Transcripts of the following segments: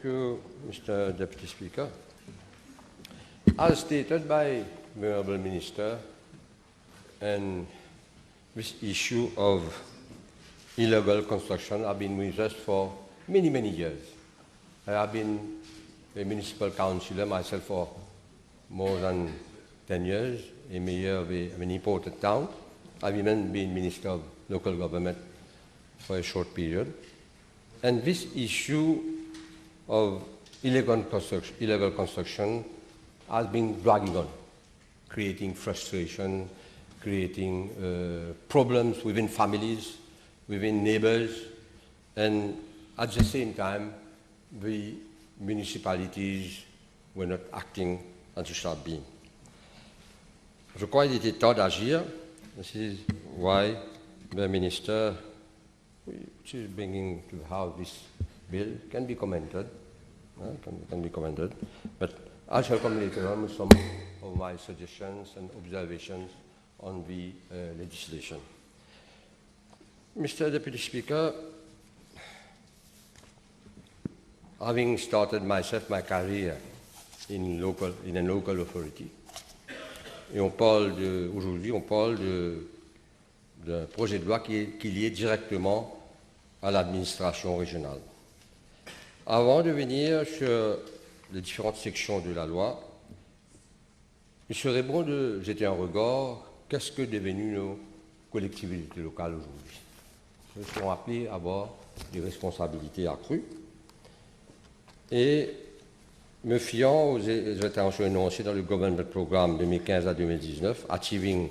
you, Mr. Deputy Speaker. As stated by the Honourable Minister, and this issue of illegal construction have been with us for many, many years. I have been a municipal councillor myself for more than 10 years, a mayor of an important town. I've even been Minister of Local Government for a short period. And this issue of illegal construction has been dragging on, creating frustration, creating problems within families, within neighbors, and at the same time, the municipalities were not acting as they should be. Je crois qu'il était temps d'agir. This is why the Minister, which is bringing to the House this bill, can be commented, but I shall come later on with some of my suggestions and observations on the legislation. Mr. Deputy Speaker, having started myself my career in a local authority, et aujourd'hui on parle d'un projet de loi qui est lié directement à l'administration régionale. Avant de venir sur les différentes sections de la loi, il serait bon de jeter un regard, qu'est-ce que devenues nos collectivités locales aujourd'hui? Elles sont appelées à avoir des responsabilités accrues. Et me fiant aux interventions énoncées dans le Government Programme 2015 à 2019, Achieving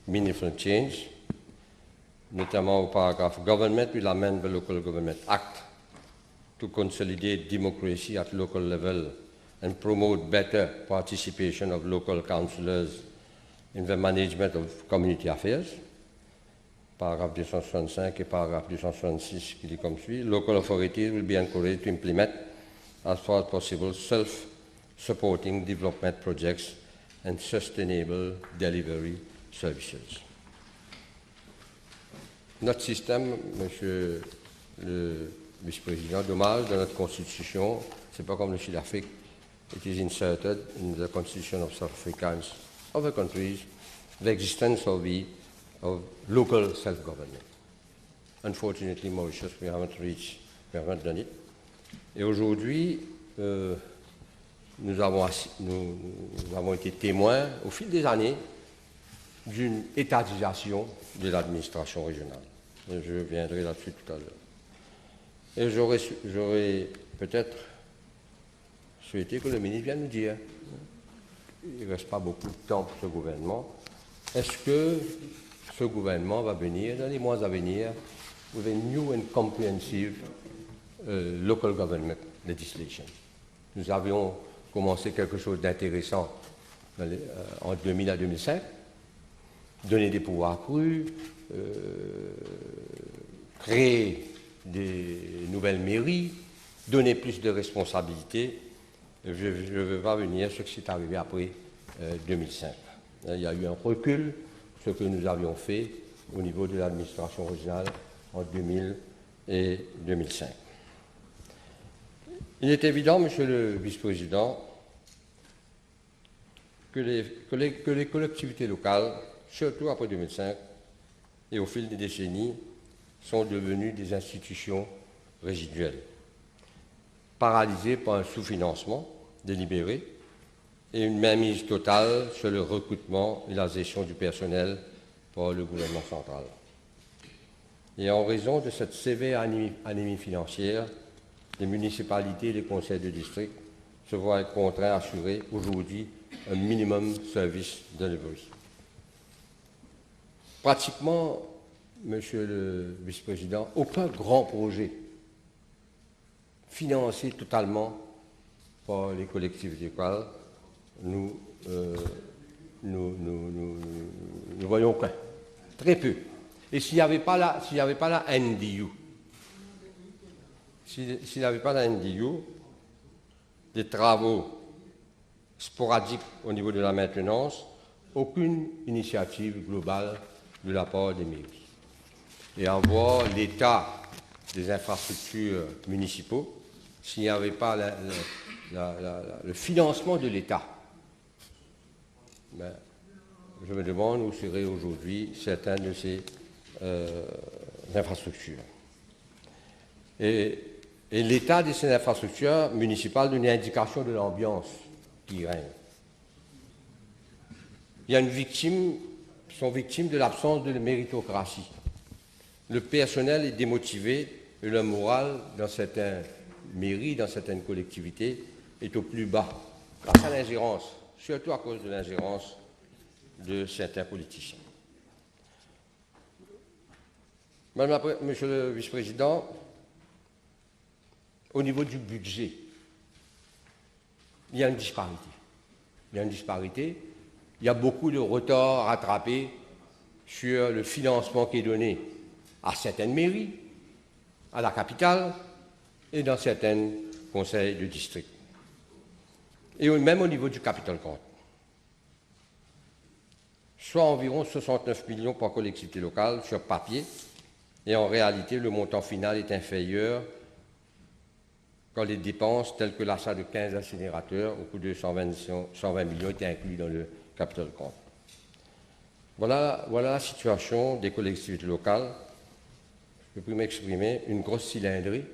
Meaningful Change, notamment au paragraphe Government will amend the Local Government Act to consolidate democracy at local level and promote better participation of local councillors in the management of community affairs. Paragraphe 265 et paragraphe 266 qui dit comme suit. Local authorities will be encouraged to implement as far as possible self-supporting development projects and sustainable delivery services. Notre système, Monsieur le Vice-président, dommage, dans notre Constitution, c'est pas comme le Sud-Afrique. It is inserted in the Constitution of South Africans, other countries, the existence of local self-government. Unfortunately, Mauritius, we haven't done it. Et aujourd'hui, nous avons été témoins, au fil des années, d'une étatisation de l'administration régionale. Et je viendrai là-dessus tout à l'heure. Et j'aurais peut-être souhaité que le ministre vienne nous dire, il ne reste pas beaucoup de temps pour ce gouvernement, est-ce que ce gouvernement va venir, dans les mois à venir, with a new and comprehensive local government legislation. Nous avions commencé quelque chose d'intéressant en 2000 à 2005, donner des pouvoirs accrus, créer des nouvelles mairies, donner plus de responsabilités. Je ne veux pas venir sur ce qui est arrivé après 2005. Il y a eu un recul sur ce que nous avions fait au niveau de l'administration régionale en 2000 et 2005. Il est évident, Monsieur le Vice-président, que les collectivités locales, surtout après 2005 et au fil des décennies, sont devenues des institutions résiduelles, paralysées par un sous-financement délibéré et une mainmise totale sur le recrutement et la gestion du personnel par le gouvernement central. Et en raison de cette sévère anémie financière, les municipalités et les conseils de district se voient contraints à assurer aujourd'hui un minimum service delivery. Pratiquement, Monsieur le Vice-président, aucun grand projet financé totalement par les collectivités locales, nous voyons aucun, très peu. Et s'il n'y avait pas la NDU, s'il n'y avait pas la NDU, des travaux sporadiques au niveau de la maintenance, aucune initiative globale de la part des mairies. Et en voir l'état des infrastructures municipaux, s'il n'y avait pas le financement de l'État. Ben, je me demande où seraient aujourd'hui certaines de ces infrastructures. Et l'état de ces infrastructures municipales donne une indication de l'ambiance qui règne. Il y a sont victimes de l'absence de méritocratie. Le personnel est démotivé et le moral dans certaines mairies, dans certaines collectivités, est au plus bas, grâce à l'ingérence, surtout à cause de l'ingérence de certains politiciens. Monsieur le vice-président, au niveau du budget, il y a une disparité. Il y a beaucoup de retard à rattraper sur le financement qui est donné à certaines mairies, à la capitale et dans certains conseils de district. Et même au niveau du capital compte. Soit environ 69 millions par collectivité locale sur papier, et en réalité, le montant final est inférieur quand les dépenses telles que l'achat de 15 incinérateurs au coût de 120 millions étaient inclus dans le capital compte. Voilà la situation des collectivités locales. Je peux m'exprimer, une grosse cylindrée,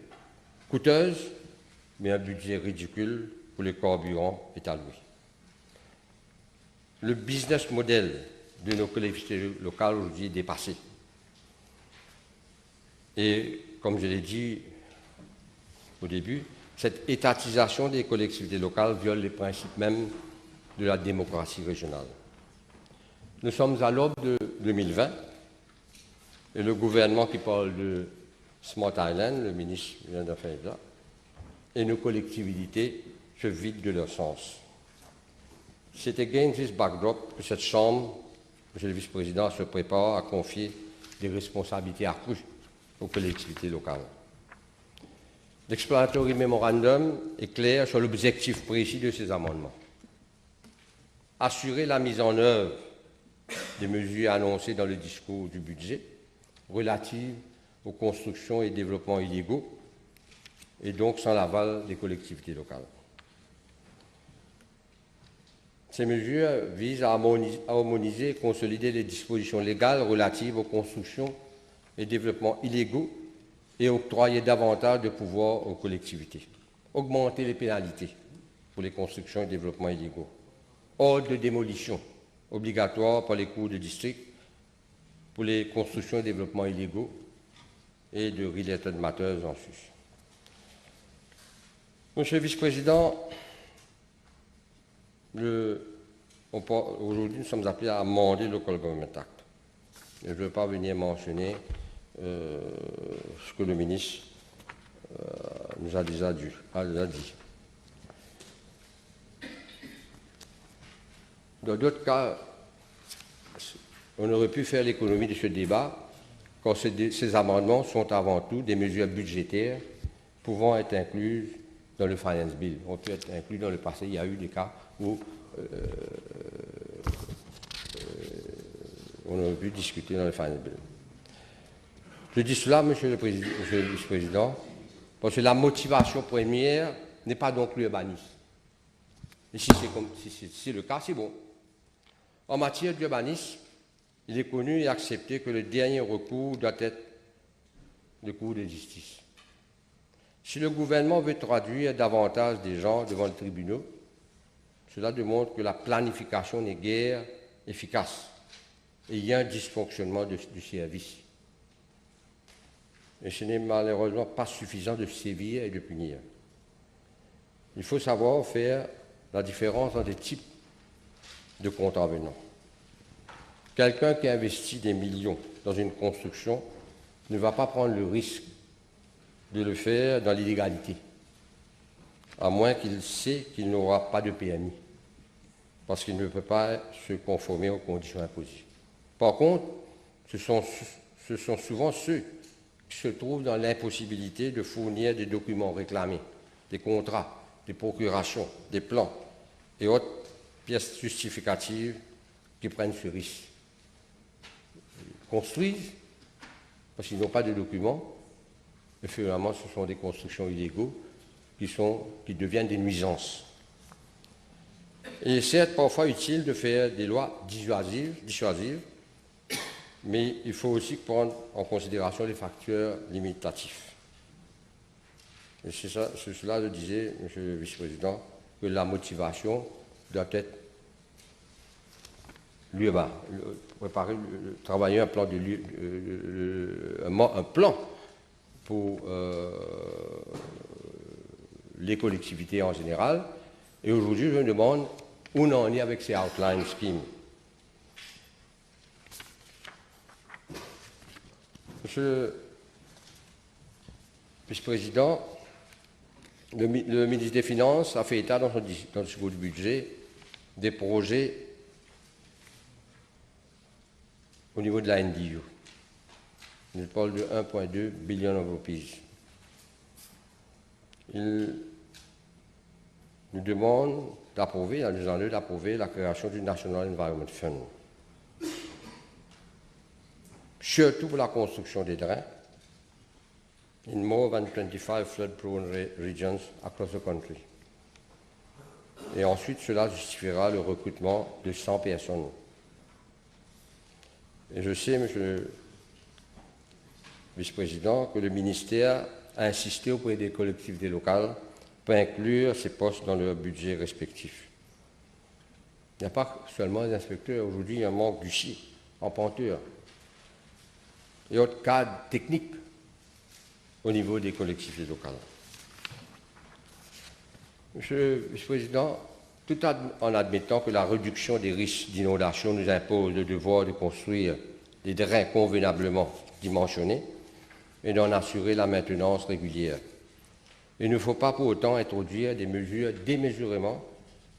coûteuse, mais un budget ridicule pour les carburants est alloué. Le business model de nos collectivités locales aujourd'hui est dépassé. Et comme je l'ai dit au début, cette étatisation des collectivités locales viole les principes même de la démocratie régionale. Nous sommes à l'aube de 2020 et le gouvernement qui parle de Smart Island, le ministre vient d'en faire là, et nos collectivités se vident de leur sens. C'est against this backdrop que cette Chambre, Monsieur le Vice-président, se prépare à confier des responsabilités accrues aux collectivités locales. L'explanatory memorandum est clair sur l'objectif précis de ces amendements. Assurer la mise en œuvre des mesures annoncées dans le discours du budget relatives aux constructions et développements illégaux et donc sans l'aval des collectivités locales. Ces mesures visent à harmoniser et consolider les dispositions légales relatives aux constructions et développements illégaux et octroyer davantage de pouvoir aux collectivités. Augmenter les pénalités pour les constructions et développements illégaux. Ordre de démolition obligatoire par les cours de district pour les constructions et développements illégaux et de related matters en sus. Monsieur le vice-président, aujourd'hui nous sommes appelés à amender le Local Government Act. Je ne veux pas venir mentionner ce que le ministre nous a déjà dit. Dans d'autres cas, on aurait pu faire l'économie de ce débat quand ces amendements sont avant tout des mesures budgétaires pouvant être incluses dans le Finance Bill. On peut être inclus dans le passé, il y a eu des cas où on aurait pu discuter dans le Finance Bill. Je dis cela, Monsieur le Vice-président, parce que la motivation première n'est pas donc l'urbanisme. Et si c'est le cas, c'est bon. En matière d'urbanisme, il est connu et accepté que le dernier recours doit être le cours de justice. Si le gouvernement veut traduire davantage des gens devant le tribunal, cela démontre que la planification n'est guère efficace et il y a un dysfonctionnement du service. Et ce n'est malheureusement pas suffisant de sévir et de punir. Il faut savoir faire la différence entre des types de contravenants. Quelqu'un qui investit des millions dans une construction ne va pas prendre le risque de le faire dans l'illégalité, à moins qu'il sait qu'il n'aura pas de permis, parce qu'il ne peut pas se conformer aux conditions imposées. Par contre, ce sont souvent ceux qui se trouvent dans l'impossibilité de fournir des documents réclamés, des contrats, des procurations, des plans et autres pièces justificatives qui prennent ce risque. Ils construisent parce qu'ils n'ont pas de documents, et finalement ce sont des constructions illégaux qui deviennent des nuisances. Il est certes parfois utile de faire des lois dissuasives, mais il faut aussi prendre en considération les facteurs limitatifs. Et c'est cela, je disais, Monsieur le Vice-président, que la motivation doit être travailler un plan, un plan pour les collectivités en général. Et aujourd'hui, je me demande où on en est avec ces outline schemes. Monsieur le Vice-président, le ministre des Finances a fait état dans son discours du budget des projets au niveau de la NDU. Il parle de 1,2 billion of rupees. Il nous demande d'approuver, la création du National Environment Fund. Surtout pour la construction des drains in more than 25 flood-prone regions across the country. Et ensuite, cela justifiera le recrutement de 100 personnes. Et je sais, Monsieur le Vice-président, que le ministère a insisté auprès des collectivités locales pour inclure ces postes dans leur budget respectif. Il n'y a pas seulement des inspecteurs. Aujourd'hui, il y a un manque d'huissiers, emprunteurs et autres cadres techniques au niveau des collectivités locales. Monsieur le Vice-président, tout en admettant que la réduction des risques d'inondation nous impose le devoir de construire des drains convenablement dimensionnés et d'en assurer la maintenance régulière. Il ne faut pas pour autant introduire des mesures démesurément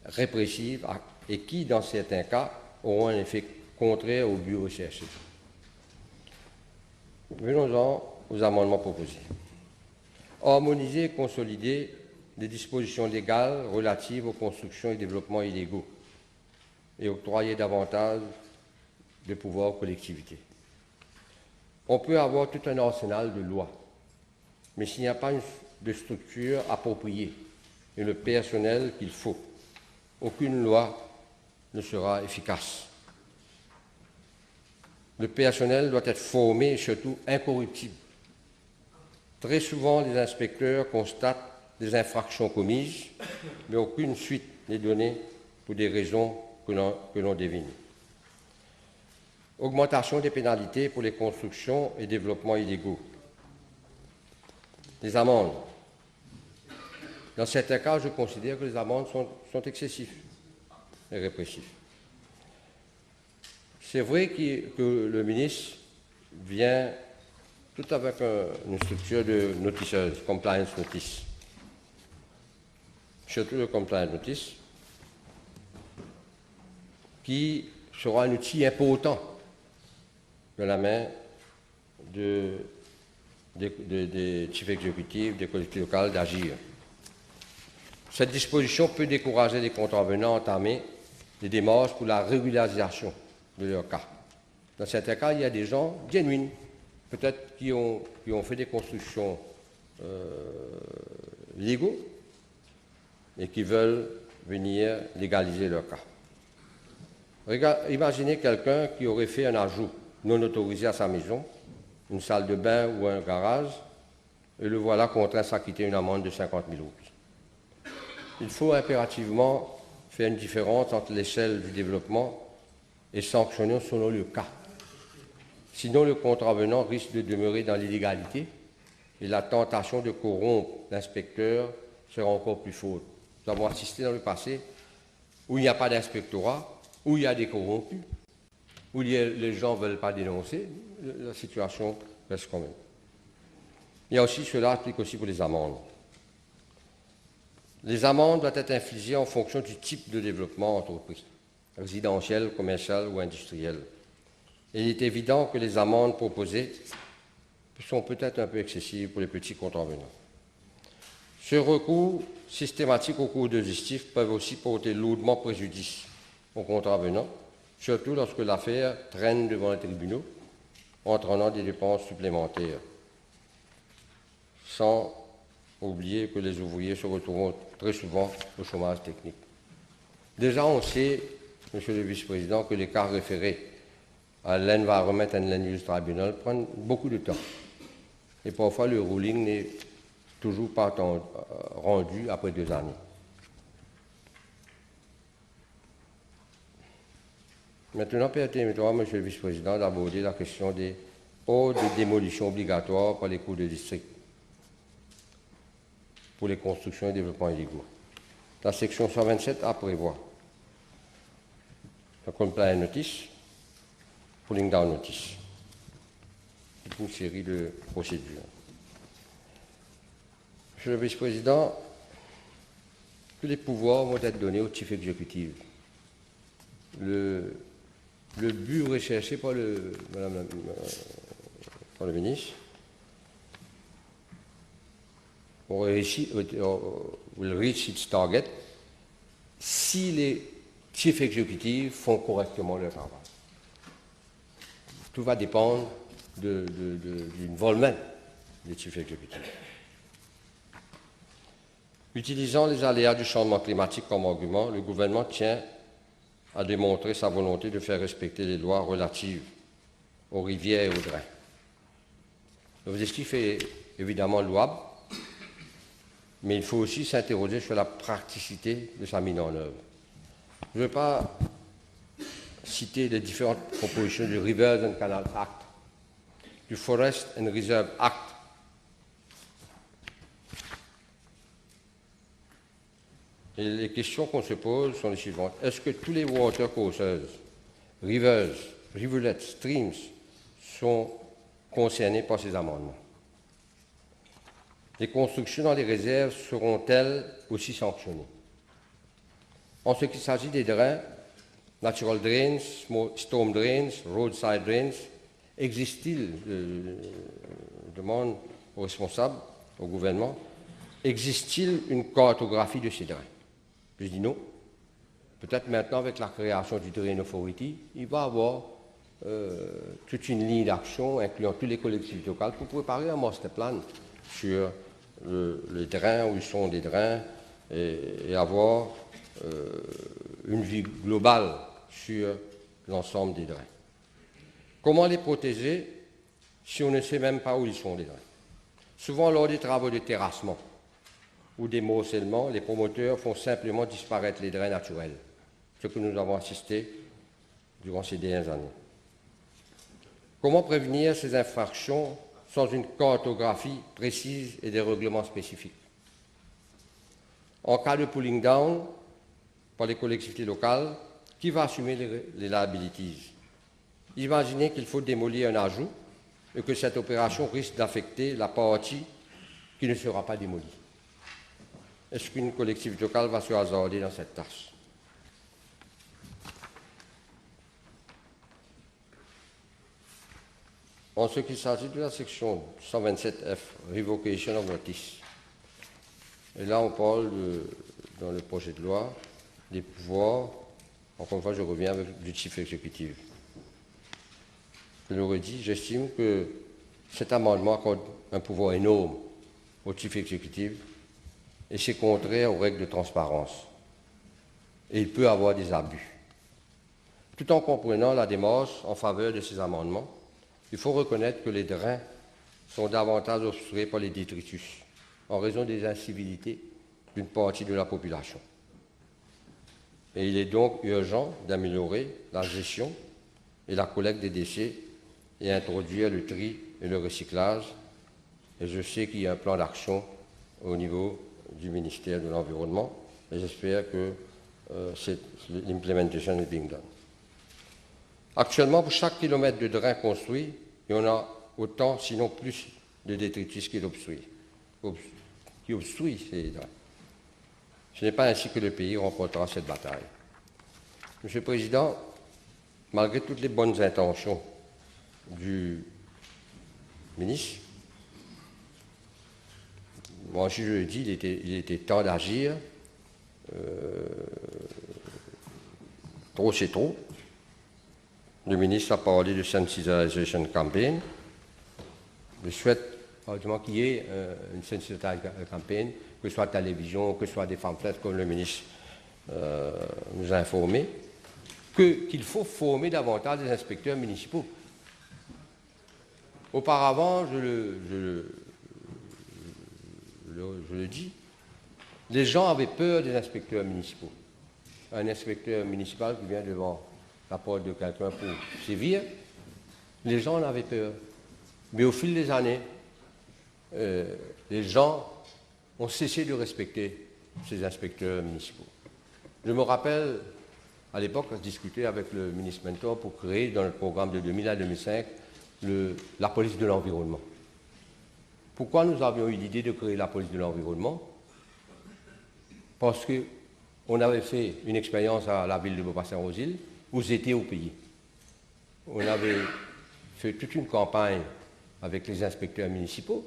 répressives et qui, dans certains cas, auront un effet contraire au but recherché. Venons-en aux amendements proposés. Harmoniser et consolider les dispositions légales relatives aux constructions et développements illégaux et octroyer davantage de pouvoirs aux collectivités. On peut avoir tout un arsenal de lois, mais s'il n'y a pas de structure appropriée et le personnel qu'il faut, aucune loi ne sera efficace. Le personnel doit être formé et surtout incorruptible. Très souvent, les inspecteurs constatent des infractions commises, mais aucune suite n'est donnée pour des raisons que l'on devine. Augmentation des pénalités pour les constructions et développements illégaux. Les amendes. Dans certains cas, je considère que les amendes sont excessives et répressives. C'est vrai que le ministre vient tout avec une structure de noticeuse, compliance notice. Surtout le compliance notice, qui sera un outil important dans la main des chefs exécutifs, des collectivités locales d'agir. Cette disposition peut décourager les contrevenants à entamer des démarches pour la régularisation de leur cas. Dans certains cas, il y a des gens genuines, peut-être qui ont fait des constructions légaux et qui veulent venir légaliser leur cas. Imaginez quelqu'un qui aurait fait un ajout non autorisé à sa maison, une salle de bain ou un garage, et le voilà contraint à s'acquitter une amende de 50 000 roupies. Il faut impérativement faire une différence entre l'échelle du développement et sanctionner selon le cas. Sinon, le contrevenant risque de demeurer dans l'illégalité et la tentation de corrompre l'inspecteur sera encore plus forte. Nous avons assisté dans le passé où il n'y a pas d'inspectorat, où il y a des corrompus, où les gens ne veulent pas dénoncer, la situation reste quand même. Il y a aussi, cela applique aussi pour les amendes. Les amendes doivent être infligées en fonction du type de développement entrepris, résidentiel, commercial ou industriel. Et il est évident que les amendes proposées sont peut-être un peu excessives pour les petits contrevenants. Ce recours systématique au cours de justice peut aussi porter lourdement préjudice aux contrevenants, surtout lorsque l'affaire traîne devant les tribunaux, entraînant des dépenses supplémentaires, sans oublier que les ouvriers se retrouvent très souvent au chômage technique. Déjà, on sait, Monsieur le Vice-président, que les cas référés à l'Environment and Land Use Tribunal prennent beaucoup de temps. Et parfois, le ruling n'est toujours pas rendu après 2 années. Maintenant, permettez-moi, Monsieur le Vice-président, d'aborder la question des ordres de démolition obligatoires par les cours de district pour les constructions et développements illégaux. La section 127A prévoit la compliance notice, pulling down notice. C'est une série de procédures. Monsieur le Vice-président, tous les pouvoirs vont être donnés au chef exécutif. Le but recherché par le ministre will reach its target si les chefs exécutifs font correctement leur travail. Tout va dépendre du involvement des chefs exécutifs. Utilisant les aléas du changement climatique comme argument, le gouvernement tient à démontrer sa volonté de faire respecter les lois relatives aux rivières et aux drains. L'objectif est évidemment louable, mais il faut aussi s'interroger sur la praticité de sa mise en œuvre. Je ne veux pas citer les différentes propositions du Rivers and Canal Act, du Forest and Reserve Act. Et les questions qu'on se pose sont les suivantes. Est-ce que tous les watercourses, rivers, rivulets, streams sont concernés par ces amendements? Les constructions dans les réserves seront-elles aussi sanctionnées? En ce qui s'agit des drains, natural drains, storm drains, roadside drains, existe-t-il, demande aux responsables, au gouvernement, existe-t-il une cartographie de ces drains? Je dis non. Peut-être maintenant, avec la création du Drain Authority, il va y avoir toute une ligne d'action incluant toutes les collectivités locales pour préparer un master plan sur les drains, où ils sont des drains, et avoir une vue globale sur l'ensemble des drains. Comment les protéger si on ne sait même pas où ils sont, les drains? Souvent, lors des travaux de terrassement ou des morcellements, les promoteurs font simplement disparaître les drains naturels, ce que nous avons assisté durant ces dernières années. Comment prévenir ces infractions sans une cartographie précise et des règlements spécifiques? En cas de pulling down par les collectivités locales, qui va assumer les liabilities? Imaginez qu'il faut démolir un ajout et que cette opération risque d'affecter la partie qui ne sera pas démolie. Est-ce qu'une collectivité locale va se hasarder dans cette tâche? En ce qui s'agit de la section 127F, Revocation of Notice, et là on parle, dans le projet de loi, des pouvoirs, encore une fois je reviens avec du chief exécutif. Je l'aurais dit, j'estime que cet amendement accorde un pouvoir énorme au chief exécutif et c'est contraire aux règles de transparence. Et il peut avoir des abus. Tout en comprenant la démarche en faveur de ces amendements, il faut reconnaître que les drains sont davantage obstrués par les détritus en raison des incivilités d'une partie de la population. Et il est donc urgent d'améliorer la gestion et la collecte des déchets et introduire le tri et le recyclage. Et je sais qu'il y a un plan d'action au niveau du ministère de l'Environnement et j'espère que l'implementation est being done. Actuellement, pour chaque kilomètre de drain construit, il y en a autant, sinon plus, de détritus qui obstruent ces drains. Ce n'est pas ainsi que le pays remportera cette bataille. Monsieur le Président, malgré toutes les bonnes intentions du ministre, moi je le dis, il était temps d'agir. Trop c'est trop. Le ministre a parlé de Sensitization Campaign. Je souhaite effectivement qu'il y ait une sensitization campagne, que ce soit à la télévision, que ce soit des pamphlets comme le ministre nous a informé, qu'il faut former davantage des inspecteurs municipaux. Auparavant, je le dis, les gens avaient peur des inspecteurs municipaux. Un inspecteur municipal qui vient devant la porte de quelqu'un pour sévir, les gens en avaient peur. Mais au fil des années, les gens ont cessé de respecter ces inspecteurs municipaux. Je me rappelle, à l'époque, on discutait avec le ministre Mentor pour créer, dans le programme de 2000 à 2005, la police de l'environnement. Pourquoi nous avions eu l'idée de créer la police de l'environnement? Parce qu'on avait fait une expérience à la ville de Beaubassin-aux-Îles, où j'étais au pays. On avait fait toute une campagne avec les inspecteurs municipaux,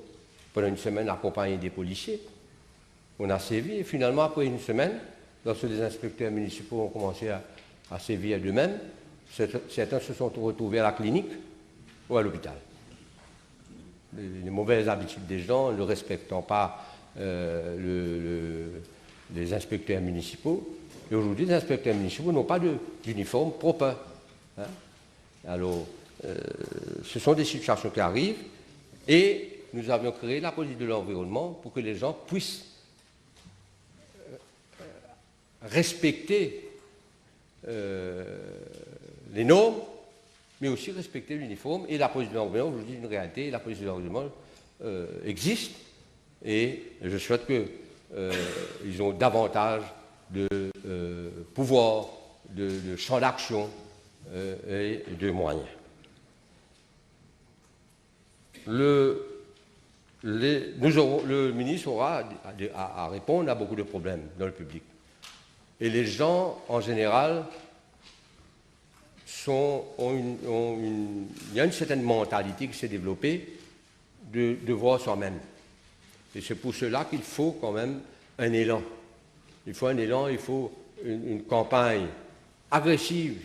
pendant une semaine accompagné des policiers. On a sévi et finalement, après une semaine, lorsque les inspecteurs municipaux ont commencé à sévir d'eux-mêmes, certains se sont retrouvés à la clinique ou à l'hôpital. Les mauvaises habitudes des gens, ne respectant pas les inspecteurs municipaux. Et aujourd'hui, les inspecteurs municipaux n'ont pas d'uniforme propre. Hein. Alors, ce sont des situations qui arrivent et nous avions créé la police de l'environnement pour que les gens puissent respecter les normes, mais aussi respecter l'uniforme. Et la police de l'environnement, aujourd'hui, une réalité, la police de l'environnement existe et je souhaite qu'ils ont davantage de pouvoir, de champ d'action et de moyens. Le ministre aura à répondre à beaucoup de problèmes dans le public. Et les gens, en général, il y a une certaine mentalité qui s'est développée de voir soi-même. Et c'est pour cela qu'il faut quand même un élan. Il faut un élan, il faut une campagne agressive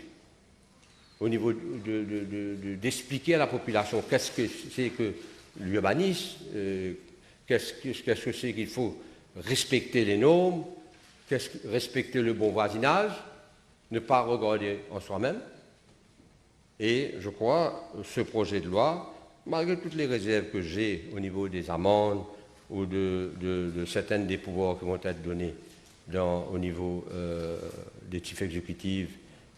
au niveau d'expliquer à la population qu'est-ce que c'est que l'urbanisme, qu'est-ce que c'est qu'il faut respecter les normes, respecter le bon voisinage, ne pas regarder en soi-même. Et je crois que ce projet de loi, malgré toutes les réserves que j'ai au niveau des amendes ou de certaines des pouvoirs qui vont être donnés au niveau des chiefs exécutifs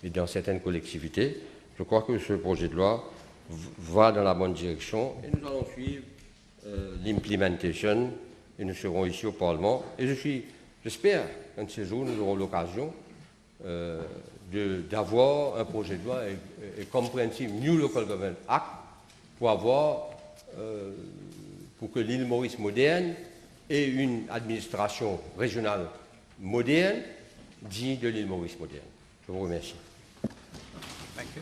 et dans certaines collectivités, je crois que ce projet de loi va dans la bonne direction et nous allons suivre l'implementation et nous serons ici au Parlement. Et j'espère qu'un de ces jours, nous aurons l'occasion d'avoir un projet de loi et comprehensive New Local Government Act pour que l'île Maurice moderne ait une administration régionale moderne, digne de l'île Maurice moderne. Je vous remercie. Thank you.